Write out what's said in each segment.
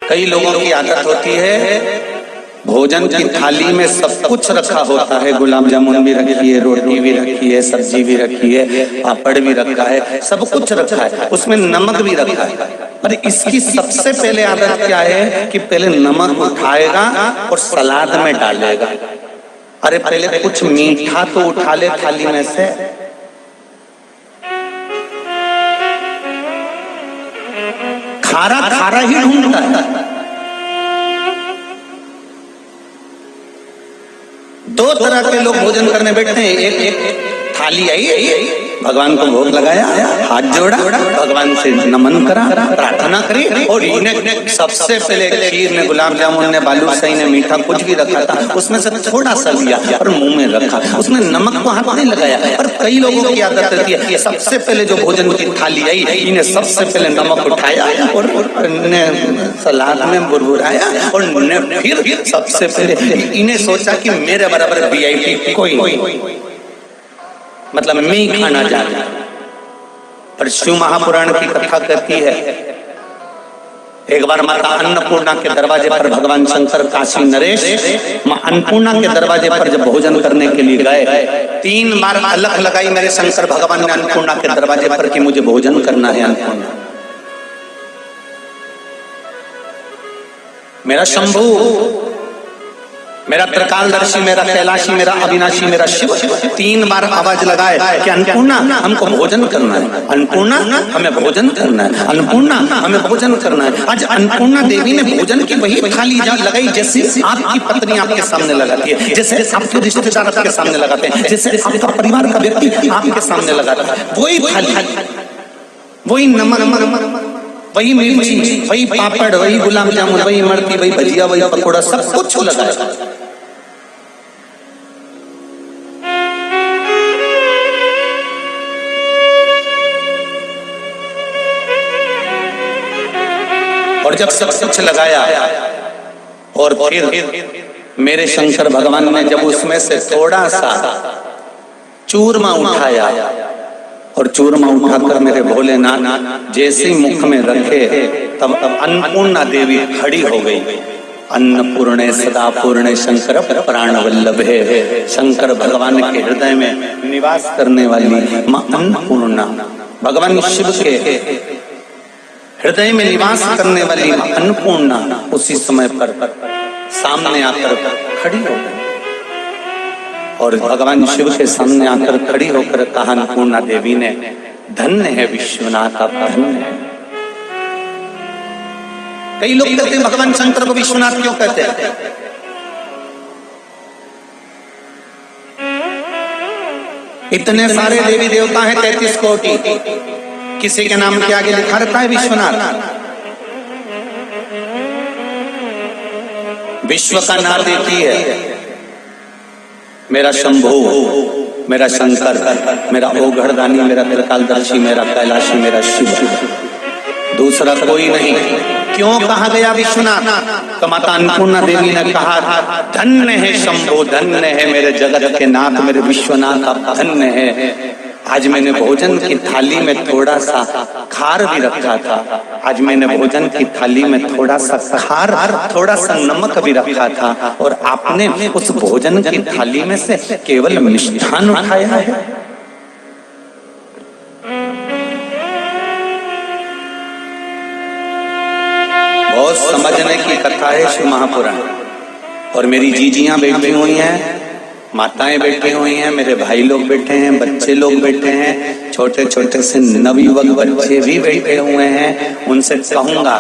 कई लोगों की आदत होती है, भोजन की थाली में सब कुछ रखा होता है, गुलाब जामुन भी रखी है, रोटी भी रखी है, सब्जी भी रखी है, पापड़ भी रखा है, सब कुछ रखा है, उसमें नमक भी रखा है। पर इसकी सबसे पहले आदत क्या है कि पहले नमक उठाएगा और सलाद में डालेगा। अरे पहले कुछ मीठा तो उठा ले थाली में से। खारा खारा ही ढूंढता है। दो तरह के लोग भोजन करने बैठते हैं। एक थाली आई, भगवान को भोग लगाया, हाथ जोड़ा, भगवान से नमन करा, प्रार्थना करी, और इन्हें सबसे पहले खीर ने, गुलाब जामुन ने, बालूशाही ने, मीठा कुछ भी रखा था, उसमें से थोड़ा सा लिया और मुंह में रखा, उसमें नमक को हाथ नहीं लगाया। पर कई लोगों की आदत रहती है, सबसे पहले जो भोजन की थाली आई, इन्हें सबसे पहले नमक उठाया और सलाद में बुरबुराया, और फिर सबसे पहले इन्हें सोचा कि मेरे बराबर VIP कोई नहीं, मतलब मैं ही खाना जाना। पर शिव महापुराण की कथा कहती है, एक बार माता अन्नपूर्णा के दरवाजे पर भगवान शंकर, काशी नरेश मां अन्नपूर्णा के दरवाजे पर जब भोजन करने के लिए गए, 3 बार अलख लगाई मेरे शंकर भगवान ने अन्नपूर्णा के दरवाजे पर कि मुझे भोजन करना है। अन्नपूर्णा, मेरा शंभू, मेरा त्रिकालदर्शी, मेरा कैलाशी, मेरा अविनाशी, मेरा शिव 3 बार आवाज लगाए कि अन्नपूर्णा हमको भोजन करना है, अन्नपूर्णा हमें भोजन करना है, अन्नपूर्णा हमें भोजन करना है। आज अन्नपूर्णा देवी ने भोजन की वही थाली लगाई जैसे आपकी पत्नी आपके सामने लगाती है, जैसे आपके रिश्तेदार आपके सामने लगाते हैं, जैसे आपका परिवार का व्यक्ति आपके सामने लगाता है। वही थाली, वही नमक, वही मिर्ची, वही पापड़, वही गुलाब जामुन, वही इमरती, वही भजिया, वही पकौड़ा, सब कुछ लगाया। और जब सब कुछ लगाया और फिर मेरे शंकर भगवान ने जब उसमें से थोड़ा सा चूरमा उठाया, और चूरमा उठाकर मेरे भोलेनाथ जैसे ही मुख में रखे, तब अन्नपूर्णा देवी खड़ी हो गई। अन्नपूर्णे सदा पूर्णे शंकर प्राण वल्लभे, शंकर भगवान के हृदय में निवास करने वाली मां अन्नपूर्णा, भगवान शिव के हृदय में निवास करने वाली मां अन्नपूर्णा उसी समय पर सामने आकर खड़ी हो गई, और भगवान शिव के सामने आकर खड़ी होकर कहा अन्नपूर्णा देवी ने, धन्य है विश्वनाथ, आप धन्य है। कई लोग कहते हैं भगवान शंकर को विश्वनाथ क्यों कहते हैं? इतने सारे देवी देवता हैं, 33 कोटि, किसी के नाम के आगे लिखा रहता है विश्वनाथ। विश्व का नाम एक ही है, मेरा शंभू, मेरा शंकर, मेरा ओघड़दानी, मेरा त्रिकालदर्शी, मेरा कैलाशी, मेरा शिव, दूसरा कोई नहीं। क्यों कहा गया विश्वनाथ? तो माता अन्नपूर्णा देवी ने कहा, धन्य है शंभू, धन्य है मेरे जगत के नाथ, मेरे विश्वनाथ, आप धन्य है। आज मैंने भोजन की थाली में थोड़ा सा खार भी रखा था, आज मैंने भोजन की थाली में थोड़ा सा खार, थोड़ा सा नमक भी रखा था, और आपने उस भोजन की थाली में से केवल मिष्ठान उठाया है। बहुत समझने की कथा है शिव महापुराण। और मेरी जीजियां बैठी हुई हैं, माताएं बैठी हुई हैं, मेरे भाई लोग बैठे हैं, बच्चे लोग बैठे हैं, छोटे छोटे से नवयुवक बच्चे भी बैठे हुए हैं। उनसे कहूंगा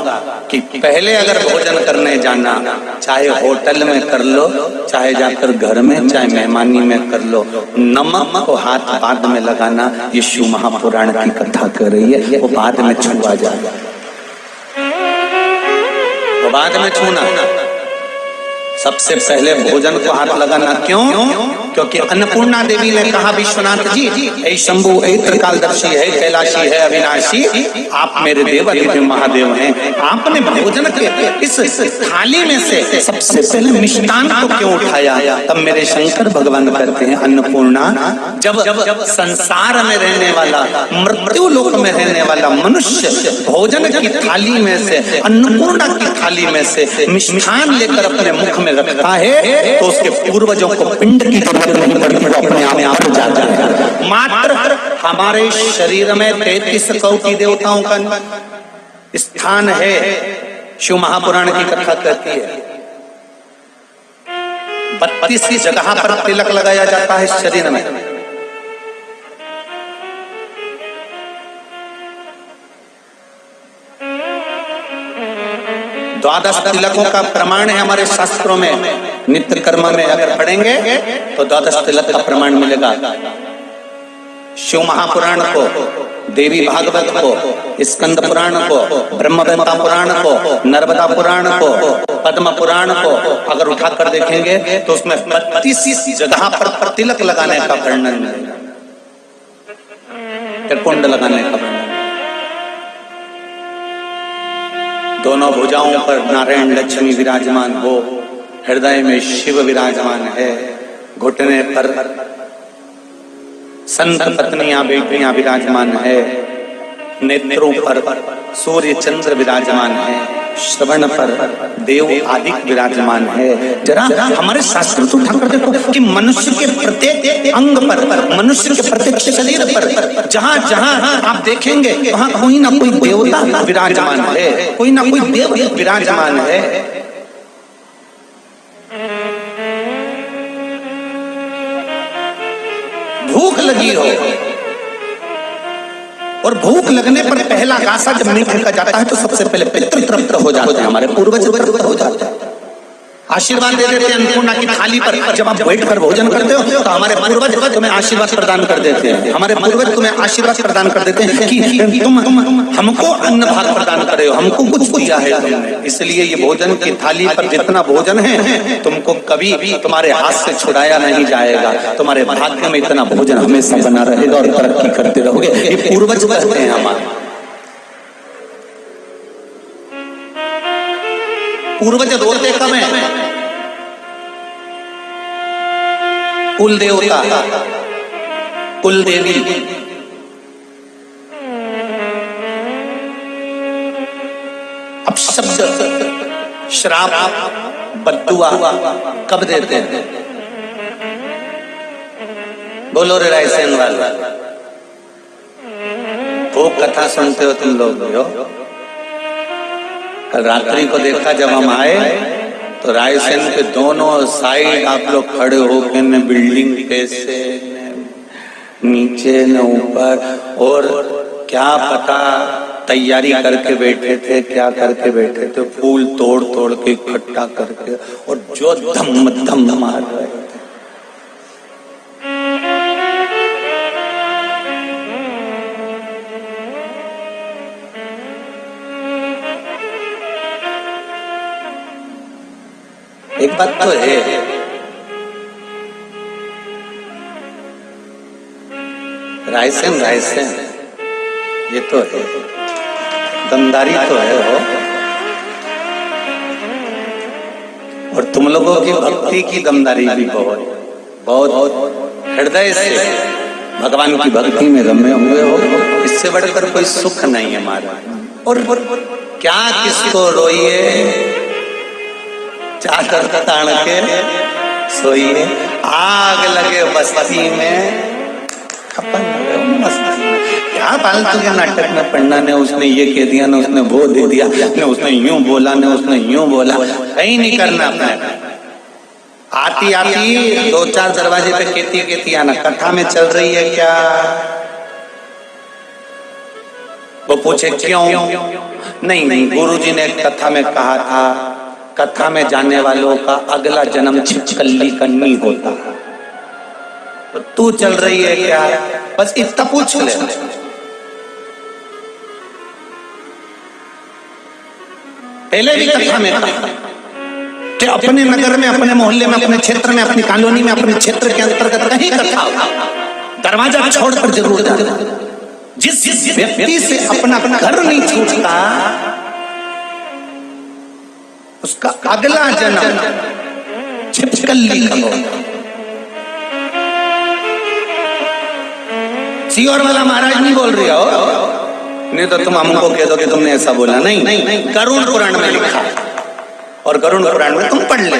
कि पहले अगर भोजन करने जाना, चाहे होटल में कर लो, चाहे जाकर घर में, चाहे मेहमानी में कर लो, नमक को हाथ बाद में लगाना, ये शिव महापुराण की कथा कर रही है। वो बाद में छुआ जाएगा, वो बाद में छूना। सबसे पहले भोजन को हाथ लगाना क्यों? क्योंकि अन्नपूर्णा देवी ने कहा विश्वनाथ जी, ऐ शंभु, ऐ त्रिकालदर्शी, है कैलाशी, है अविनाशी, आप मेरे देव अतिथि महादेव हैं। आपने भोजन के इस थाली में से सबसे पहले मिष्टान को क्यों उठाया? तब मेरे शंकर भगवान कहते हैं अन्नपूर्णा, जब संसार में रहने वाला, मृत्यु लोक में रहने वाला मनुष्य भोजन की थाली में से, अन्नपूर्णा की थाली में से मिष्ठान लेकर अपने मुख में रखता है तो उसके पूर्वजों को पिंड की जरूरत नहीं पड़ती, वो अपने आप जाता है। मात्र हमारे शरीर में 33 कोटि देवताओं का स्थान है। शिव महापुराण की कथा कहती है 32 जगह पर तिलक लगाया जाता है शरीर में। द्वादश तिलकों का प्रमाण है हमारे शास्त्रों में। नित्य कर्म में अगर पढ़ेंगे तो द्वादश तिलक का प्रमाण मिलेगा। शिव महापुराण को, देवी भागवत को, स्कंद पुराण को, ब्रह्मवेत्ता पुराण को, नर्मदा पुराण को, पद्म पुराण को अगर उठाकर देखेंगे तो उसमें 32 जगह पर तिलक लगाने का वर्णन मिलेगा, कुंड लगाने का वर्णन। दोनों भुजाओं पर नारायण लक्ष्मी विराजमान हो, हृदय में शिव विराजमान है, घुटने पर संत पत्नियां बेटियां विराजमान है, नेत्रों पर सूर्य चंद्र विराजमान है, श्रवण पर देव आदि विराजमान है। जरा हमारे शास्त्र तो उठाकर देखो कि मनुष्य के प्रत्येक अंग पर, मनुष्य के प्रत्येक शरीर पर जहां जहां आप देखेंगे वहां कोई ना कोई देवता विराजमान है, कोई ना कोई देव विराजमान है। भूख लगी हो और भूख लगने पर पहला गासा जब नहीं फेंका जाता है तो सबसे पहले पितृ तृप्त हो जाते हैं, हमारे पूर्वज तृप्त हो जाते हैं, आशीर्वाद दे देते हैं अन्नपूर्णा की थाली पर। जब आप बैठकर भोजन करते हो तो हमारे पूर्वज तुम्हें आशीर्वाद प्रदान कर देते हैं, हमारे पूर्वज तुम्हें आशीर्वाद प्रदान कर देते हैं कि तुम हमको अन्न भाग प्रदान करे हो, हमको कुछ दिया है तुमने। इसलिए ये भोजन की थाली पर जितना भोजन है तुमको कभी तुम्हारे हाथ से छुड़ाया नहीं जाएगा, तुम्हारे भाग्य में इतना भोजन हमेशा बना रहेगा और तरक्की करते रहोगे। ये पूर्वज कहते हैं हमारे पूर्वज रोते कम है। कुल देवता, कुल देवी, अब शब्द श्राप बद्दुआ कब देते हैं? बोलो रे रायसेन वाला, वो कथा सुनते हो तुम लोग हो? कल रात्रि को देखा जब हम आए तो रायसेन के दोनों साइड आप लोग खड़े होकर न बिल्डिंग पे से नीचे न ऊपर, और क्या पता तैयारी करके बैठे थे, क्या करके बैठे थे, फूल तोड़ तोड़ के इकट्ठा करके, और जो धम धम मार रहे थे। एक बात तो है, रायसेन ये तो है, दमदारी तो है हो, और तुम लोगों की भक्ति की दमदारी भी बहुत बहुत हृदय से भगवान की भक्ति में रमे हुए हो। इससे बढ़कर कोई सुख नहीं है हमारा। और क्या किसको रोइए, चादर तान के सोइए, आग लगे बस्ती में, अपन मस्ती में। क्या फालतू के नाटक में पढ़ना, ने उसने ये कह दिया, ने उसने वो दे दिया, ने उसने यूं बोला, ने उसने यूं बोला, कहीं नहीं करना अपने। आती आती 2-4 दरवाजे पे कहती आना, कथा में चल रही है क्या? वो पूछे क्यों? नहीं, गुरुजी ने कथा में कहा था, कथा में जाने वालों का अगला जन्म छिपकली कन्नी होता। तो तू चल रही है क्या? बस इतना पूछ ले। पहले भी कथा में था, कि अपने नगर में, अपने मोहल्ले में, अपने क्षेत्र में, अपनी कॉलोनी में, अपने क्षेत्र के अंतर्गत कहीं कथा हो, दरवाजा छोड़कर जरूर जाना। जिस व्यक्ति से अपना घर नहीं छूटता उसका अगला जन्म छिपकली का होगा। सियोर वाला महाराज नहीं बोल रही हो, नहीं तो तुम हमको कह दो कि तुमने ऐसा बोला। नहीं, गरुड़ पुराण में लिखा, और गरुड़ पुराण में तुम पढ़ ले।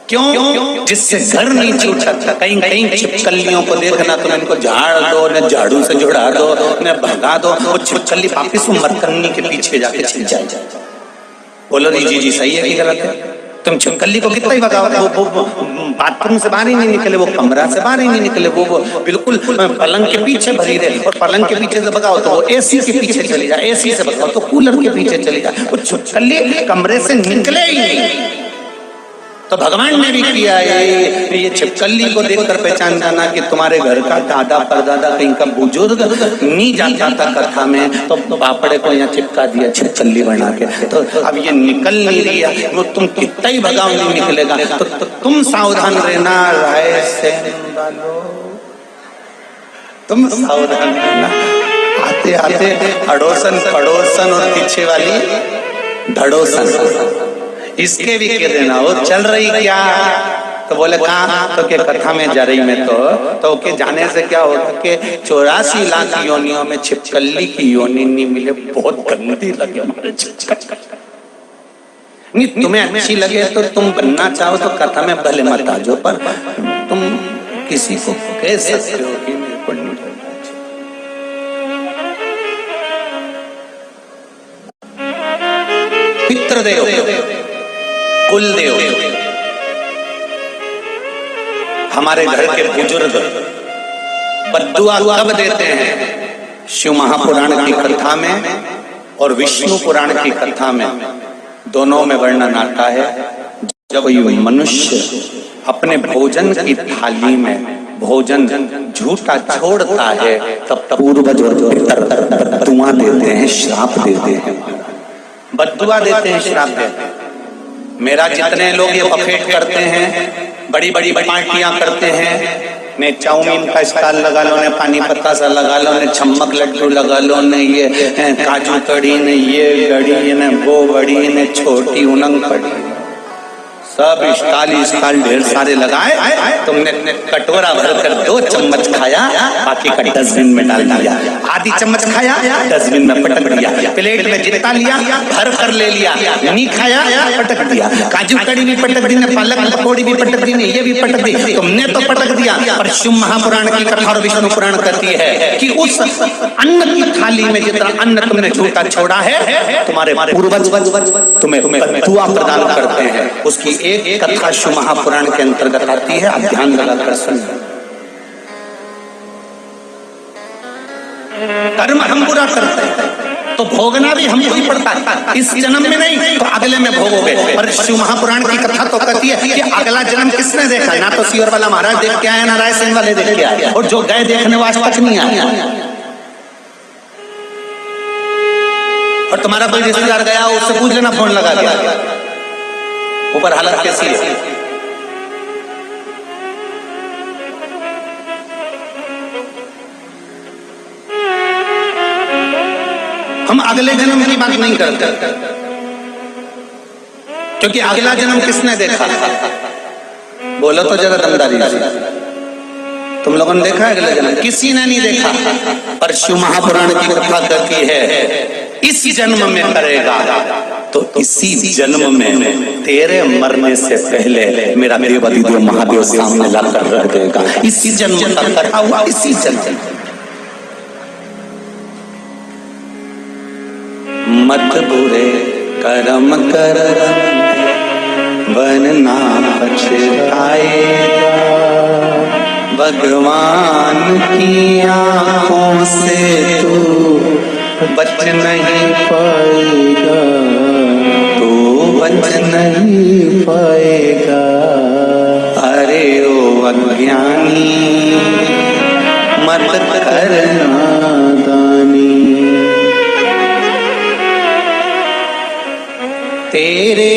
क्यों? जिससे घर नहीं छूटा, कहीं कहीं छिपकलियों को देखना, तुम इनको झाड़ दो, न झाड़ू से जुड़ा दो, न भगा दो, वो छिपकली वापिस मरकन्नी के पीछे जाके छिप जाए। बोलो जी सही है कि गलत है? तुम छिपकली को कितना ही भगाओ, वो बाथरूम से बाहर ही नहीं निकले, वो कमरा से बाहर ही नहीं निकले, वो बिल्कुल पलंग के पीछे भरी रहे। और पलंग के पीछे से भगाओ तो वो एसी के पीछे चली जाए, एसी से भगाओ तो कूलर के पीछे चली जाए, वो छिपकली कमरे से निकले ही नहीं। तो भगवान ने भी किया ये छिपकली को देखकर पहचान जाना कि तुम्हारे घर का दादा परदादा कहीं का बुजुर्ग नहीं जाता था कथा में, तो बापड़े को यहाँ चिपका दिया छिपकली बना के। तो अब ये निकल नहीं रही है, वो तुम कितना ही भगाओ नहीं निकलेगा। तो तुम सावधान रहना, राय से तुम सावधान रहना। आते आते अड़ोसन पड़ोसन और पीछे वाली धड़ोसन इसके भी कह देना, वो चल रही क्या? तो बोले कहाँ? तो के कथा में जा रही मैं तो के जाने से क्या होगा कि 84 लाख योनियों में छिपकली की योनि नहीं मिले, बहुत गंदी लगे हमारे छिपकली। नहीं, तुम्हें अच्छी लगे तो तुम बनना चाहो तो कथा में भले मत आ जाओ, पर तुम किसी को कह सकते हो कि मेरे को नहीं बनना चाहिए। पितृदेव, कुलदेव, हमारे घर के बुजुर्ग बद्दुआ कब देते हैं? शिव महापुराण की कथा में और विष्णु पुराण की कथा में, दोनों में वर्णन आता है। जब कोई मनुष्य अपने भोजन की थाली में भोजन झूठा छोड़ता है, तब पूर्वज बद्दुआ देते हैं, श्राप देते हैं, बद्दुआ देते हैं, श्राप देते हैं। मेरा जितने लोग ये बफेट करते हैं, बड़ी बड़ी पार्टियां करते हैं, ने चाउमीन का स्टॉल लगा लो, ने पानी पत्ता सा लगा लो, ने छम्मक लड्डू लगा लो, ने ये काजू कड़ी, ने ये गड़ी, ने वो बड़ी, ने छोटी उनंग पड़ी, सब स्टाल ढेर सारे लगाए। तुमने कटोरा भरकर 2 चम्मच खाया, बाकी का डस्टबिन में डाल दिया। आधी चम्मच खाया, डस्टबिन में पटक दिया। प्लेट में जितना लिया भर कर ले लिया, नहीं खाया पटक दिया। काजू कड़ी भी पटक दी, पालक पकौड़ी भी पटक दी, ये भी पटक दी, तुमने तो पटक दिया। पर शिव महापुराण की कथा और विष्णु पुराण कहती है कि उस अन्न की थाली में जितना अन्न तुमने झूठा छोड़ा है, तुम्हारे पूर्वज तुम्हें बद्दुआ प्रदान करते हैं। उसकी एक कथा शिव महापुराण के अंतर्गत आती है, आप ध्यान लगाकर सुनिए। कर्म हम बुरा करते हैं तो भोगना भी हमको ही पड़ता है, इस जन्म में नहीं तो अगले में भोगोगे। पर शिव महापुराण की कथा तो कहती है कि अगला जन्म किसने देखा? ना तो सियोर वाला महाराज देख के आया, ना राय सिंह वाले देख के आया, और जो गए देखने वो आज तक नहीं आया। और तुम्हारा कोई रिश्तेदार गया, उससे पूछ लेना फोन लगा के ऊपर हालत कैसी है। हम अगले जन्म की बात नहीं करते, क्योंकि अगला जन्म किसने देखा? बोलो तो जरा दमदारी से, तुम लोगों ने देखा है अगला जन्म? किसी ने नहीं देखा। पर शिव महापुराण की कथा कहती है इस जन्म में करेगा तो इसी जन्म में तेरे मरने से पहले मेरा देवाधिदेव महादेव सामने लाकर रख देगा। इसी जन्म का कथा हुआ, इसी जन्म। मत बुरे कर्म कर वरना पछताएगा, भगवान की आंखों से तू बच नहीं पाएगा, तू बच नहीं पाएगा। अरे ओ अज्ञानी मत करना दानी, तेरे